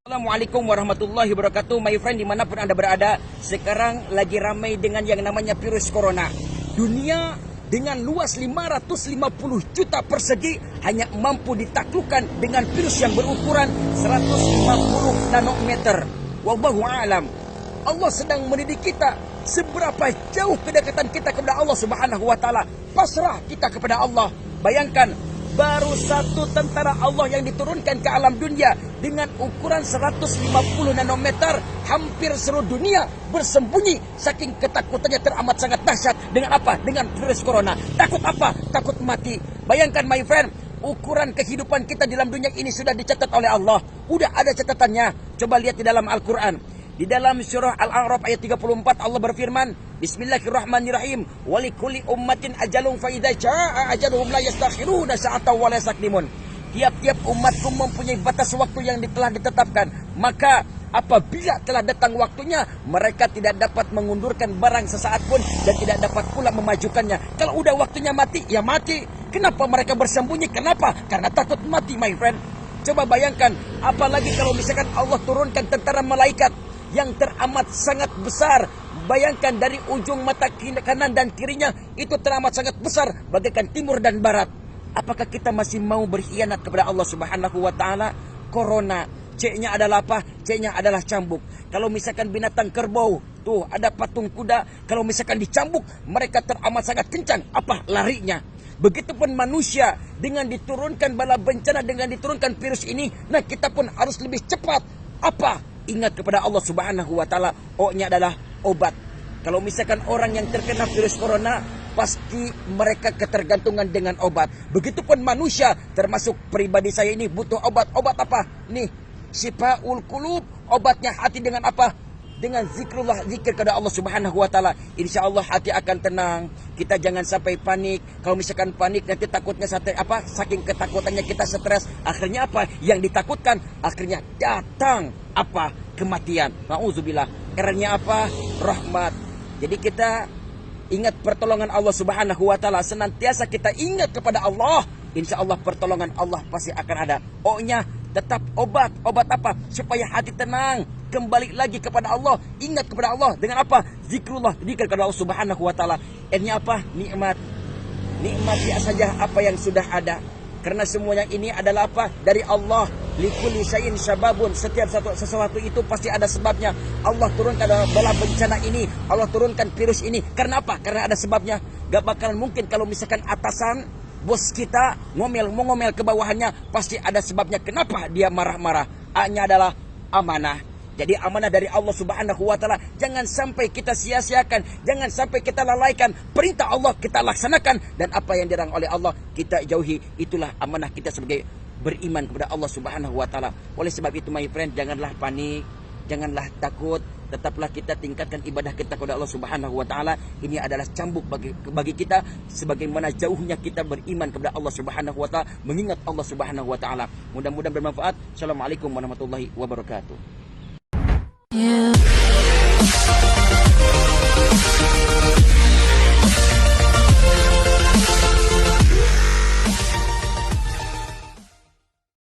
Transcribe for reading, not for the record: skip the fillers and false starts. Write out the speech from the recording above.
Assalamualaikum warahmatullahi wabarakatuh. My friend, dimanapun Anda berada, sekarang lagi ramai dengan yang namanya virus corona. Dunia dengan luas 550 juta persegi hanya mampu ditaklukkan dengan virus yang berukuran 150 nanometer. Wallahu a'lam. Allah sedang mendidik kita seberapa jauh kedekatan kita kepada Allah Subhanahu wa taala. Pasrah kita kepada Allah. Bayangkan, baru satu tentara Allah yang diturunkan ke alam dunia dengan ukuran 150 nanometer, hampir seluruh dunia bersembunyi saking ketakutannya teramat sangat dahsyat. Dengan apa? Dengan virus corona. Takut apa? Takut mati. Bayangkan my friend, ukuran kehidupan kita di dalam dunia ini sudah dicatat oleh Allah. Udah ada catatannya. Coba lihat di dalam Al-Quran. Di dalam surah Al-A'raf ayat 34 Allah berfirman, Bismillahirrahmanirrahim. Walikulli ummatin ajalun fa idza jaa ajaluhum la yastakhiruna sa'atan wa la yastaqdimun. Tiap-tiap umatku mempunyai batas waktu yang telah ditetapkan. Maka apabila telah datang waktunya, mereka tidak dapat mengundurkan barang sesaat pun dan tidak dapat pula memajukannya. Kalau udah waktunya mati, ya mati. Kenapa mereka bersembunyi? Kenapa? Karena takut mati, my friend. Coba bayangkan, apalagi kalau misalkan Allah turunkan tentara malaikat yang teramat sangat besar. Bayangkan dari ujung mata kanan dan kirinya itu teramat sangat besar, bagaikan timur dan barat. Apakah kita masih mau berkhianat kepada Allah Subhanahu wa taala? Corona, C-nya adalah apa? C-nya adalah cambuk. Kalau misalkan binatang kerbau, tuh ada patung kuda, kalau misalkan dicambuk, mereka teramat sangat kencang. Apa? Larinya. Begitupun manusia, dengan diturunkan bala bencana, dengan diturunkan virus ini, nah kita pun harus lebih cepat. Apa? Ingat kepada Allah Subhanahu wa taala. O-nya adalah obat. Kalau misalkan orang yang terkena virus corona, pasti mereka ketergantungan dengan obat. Begitupun manusia, termasuk pribadi saya ini butuh obat. Obat apa? Nih, Syifaul Qulub, obatnya hati dengan apa? Dengan zikrullah, zikir kepada Allah Subhanahu wa taala. Insyaallah hati akan tenang. Kita jangan sampai panik. Kalau misalkan panik nanti takutnya saking ketakutannya kita stres. Akhirnya apa? Yang ditakutkan akhirnya datang apa? Kematian. Nauzubillah. Eranya apa? Rahmat. Jadi kita ingat pertolongan Allah Subhanahu wa taala. Senantiasa kita ingat kepada Allah. Insyaallah pertolongan Allah pasti akan ada. O-nya tetap obat. Obat apa? Supaya hati tenang. Kembali lagi kepada Allah. Ingat kepada Allah. Dengan apa? Zikrullah. Zikir kepada Allah Subhanahu wa taala. N-nya apa? Nikmat. Nikmati saja apa yang sudah ada. Karena semuanya ini adalah apa? Dari Allah. Likulli syai'in sababun. Setiap sesuatu itu pasti ada sebabnya. Allah turunkan bala bencana ini. Allah turunkan virus ini. Karena apa? Karena ada sebabnya. Gak bakalan mungkin kalau misalkan atasan, bos kita ngomel ke bawahannya, pasti ada sebabnya kenapa dia marah-marah. A-nya adalah amanah. Jadi amanah dari Allah Subhanahu wa taala jangan sampai kita sia-siakan, jangan sampai kita lalaikan. Perintah Allah kita laksanakan dan apa yang dilarang oleh Allah kita jauhi. Itulah amanah kita sebagai beriman kepada Allah Subhanahu wa taala. Oleh sebab itu my friend, janganlah panik, janganlah takut. Tetaplah kita tingkatkan ibadah kita kepada Allah Subhanahu wa taala. Ini adalah cambuk bagi kita sebagaimana jauhnya kita beriman kepada Allah Subhanahu wa taala, mengingat Allah Subhanahu wa taala. Mudah-mudahan bermanfaat. Assalamualaikum warahmatullahi wabarakatuh.